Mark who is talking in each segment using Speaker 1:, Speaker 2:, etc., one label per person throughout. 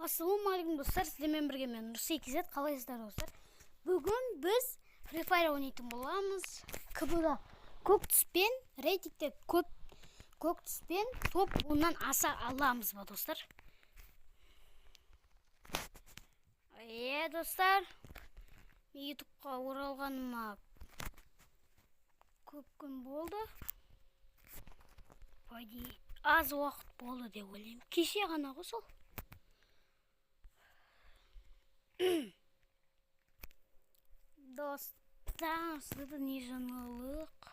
Speaker 1: Ассалаумағалейкум достар, сіздермен бірге мен Нұрсейкизет. Қалайсыздар достар? Бүгін біз Free Fire ойнайтын боламыз. КБ-да көк түспен, рейтингте көк түспен топ 10-нан аса аламыз ба достар? Достар, ютубқа оралғаныма көп күн болды. Аз уақыт болды деп ойлаймын. Кеше ғана ғой сол. Достар, сізді не жаңалық?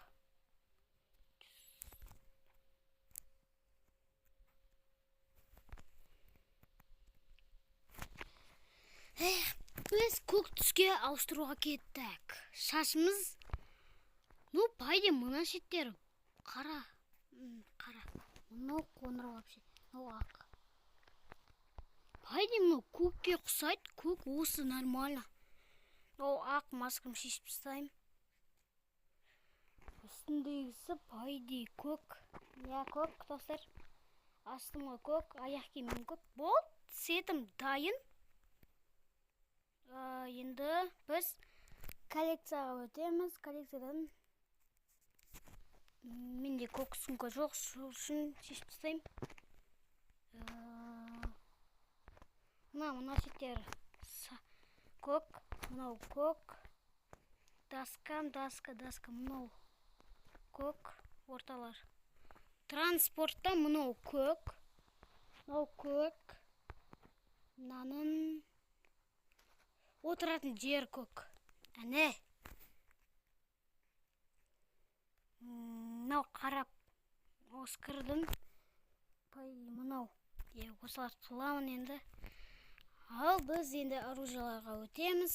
Speaker 1: Біз көк түске ауыстыруға кеттік. Шашымыз, пайда мына шеттер қара. Мынау қоңырау вообще. Мынау ақ. Пайда мынау көкке ұқсайды. Көк осы нормально. Мынау ақ маскам шешіп тастаймын. Үстіндегісі пайда көк. Көк достар. Астыма көк, аяқ киімім көк. Болды, сетім дайын. Енді біз коллекцияға өтеміз. Коллекциядан менде көк сумка жоқ, сол үшін шешіп тастаймын. Мына шеттер көк, мынау көк. Даска, мынау көк, орталар. Транспортта мынау көк. Мынау көк. Мынаның отыратын жер көк. Әне. Мынау қарап осқырдым. Мынау. Осылар қыламын енді. Ал біз енді оружияларға өтеміз.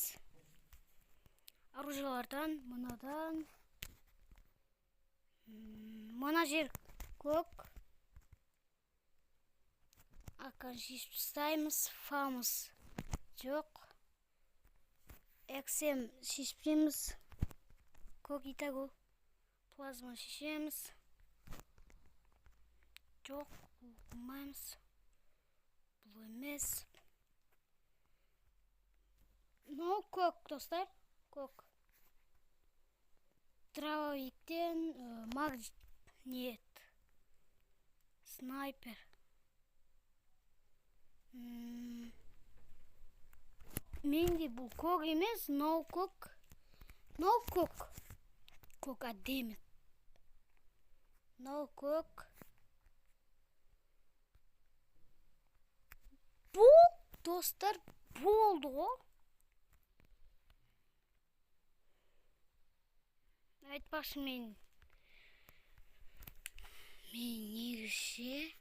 Speaker 1: Оружиялардан, мынадан. Мына жер көк. Акан шешіп тастаймыз. Фамыз жоқ. XM шешпейміз. Көк итагу. Плазма шешеміз. Жоқ, болмаймыз. Бұл емес. Мынау көк, достар. Көк. Дробовиктен магнит. Снайпер. Менде бұл көк емес, мынау көк. Мынау көк. Көк әдемі. Мынау көк. Бұл, достар, болды ғой. Айтпақшы мен негізше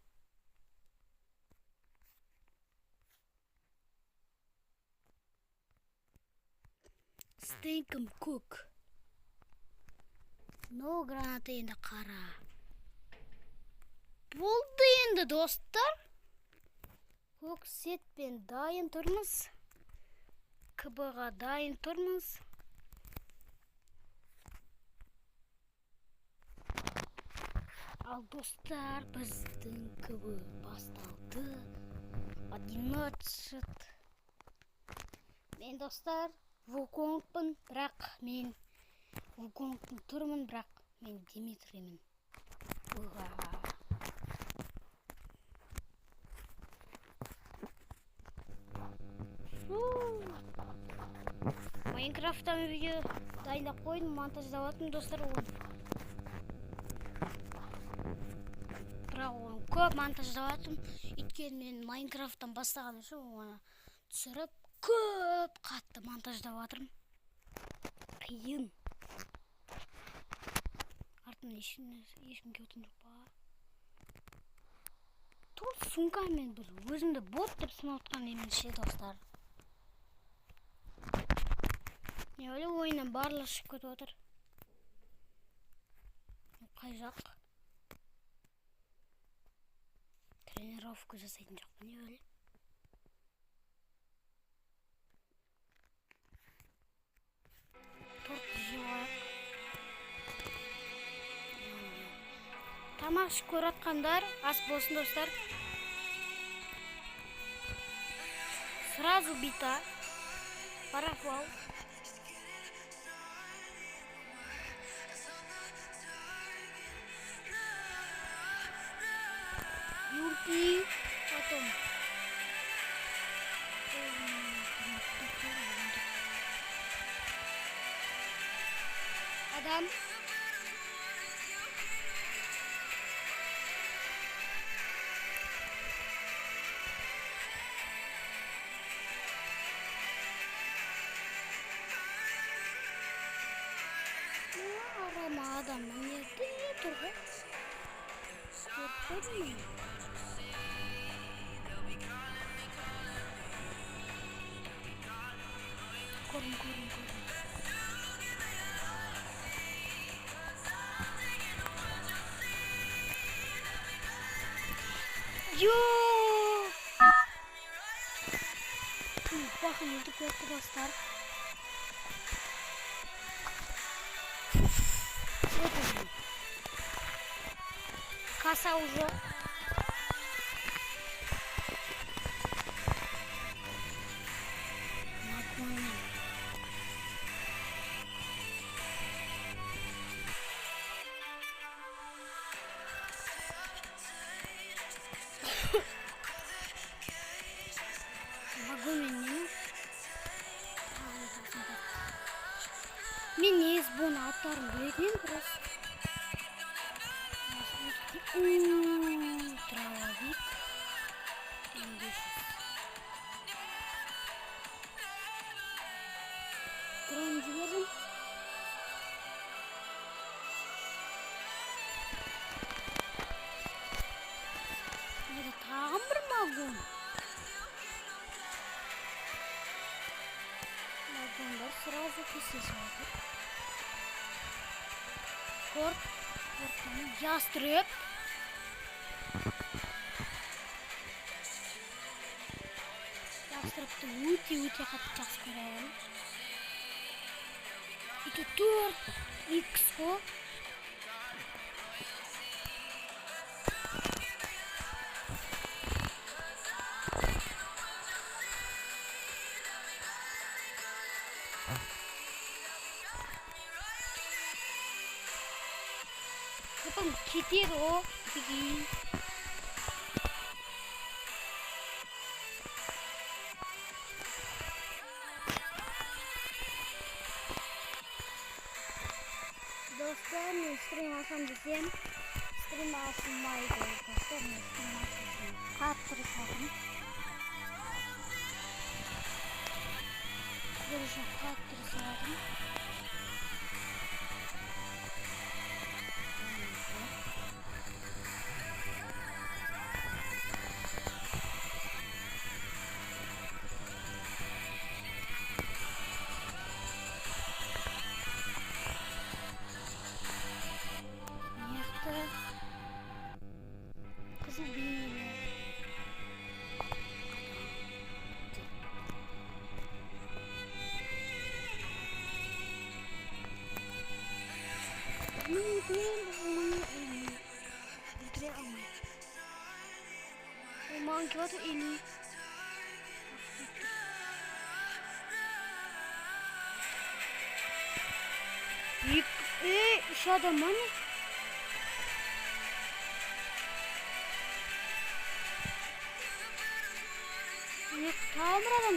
Speaker 1: стейкім көк. Мынау граната енді қара. Болды енді достар. Көк сетпен дайын тұрмыз. КБ-ға дайын тұрмыз. Ал достар, біздің КБ басталды. 11. Мен достар Вуконгпын, бірақ мен Вуконгтың тұрмын, бірақ мен Димитриймін. Майнкрафттан видео дайындап қойдым, монтаждаватым достар. Бірақ оны көп монтаждаватым. Өйткені мен Майнкрафттан бастаған үшін оны түсіріп көп қатты монтаждаватырмын. Қиын. Артымнан ешкім келген жоқ па. Тут сумкамен бір өзімді бот деп санатқан емінші достар. Неужели ойыннан барлығы шығып кетіп отыр? Қай жақ? Тренировка жасайтын жоқпын, неужели? Торт жеп. Тамақ ішіп көріп жатқандар ас болсын достар. Сразу бита. Парафал. Юрки. Потом. Адам. Arama adamın nerede durdu? Gördün mü? Korun. Yo! Bakın YouTube arkadaşlar. Касса уже. Могу меню. Мен ез бұны аттарын білетін просто. Травовик. Дрон жібердім. Тағым бір магон. Магондар сразу kesesiyorduk. Korkunu yastırıp. Yastırıp da өте қатты жақсы көремін. 2-4 X қой. Потом кетеді о деген. Dostlar, men stream alsam desem, stream alsınmaydı. Dostlar, men stream alsam desem, kaptırışadım. Böylece kaptırışadım. Kızıl bilmiyorum. Manki var eli. Şu adam hani? Tamir adam.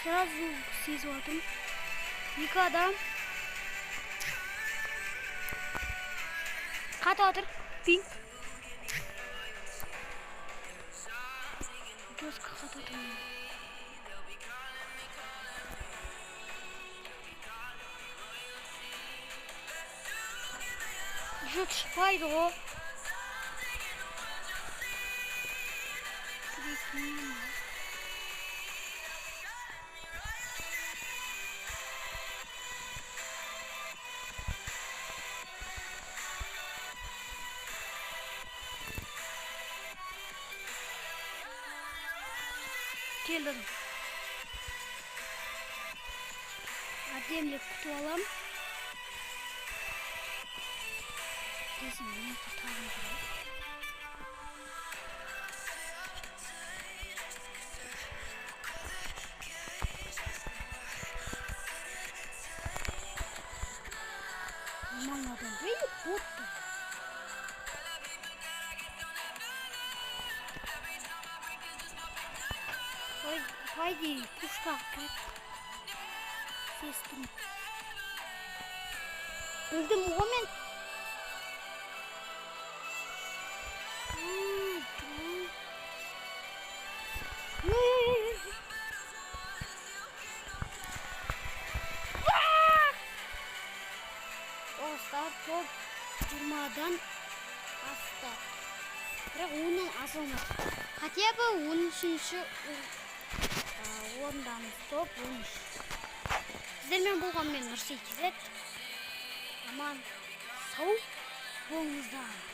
Speaker 1: Сразу сезонным. Никогда. Кататыр. Пинг. Доска кататыр. Жут шпайды о. Келдім. Әдемілік күтіп алам. Десім, мен тұталым керек. Aman adam değil bottu. Haydi puşka. Sestim. Öldüm o men. Dostlar top durmadan astı. Бірақ оннан асылмыз. Хотя бы 13-ші орындамыз. Топ 13. Сіздермен болған мен Нұрсейт Кизет. Аман сау болыңыздар.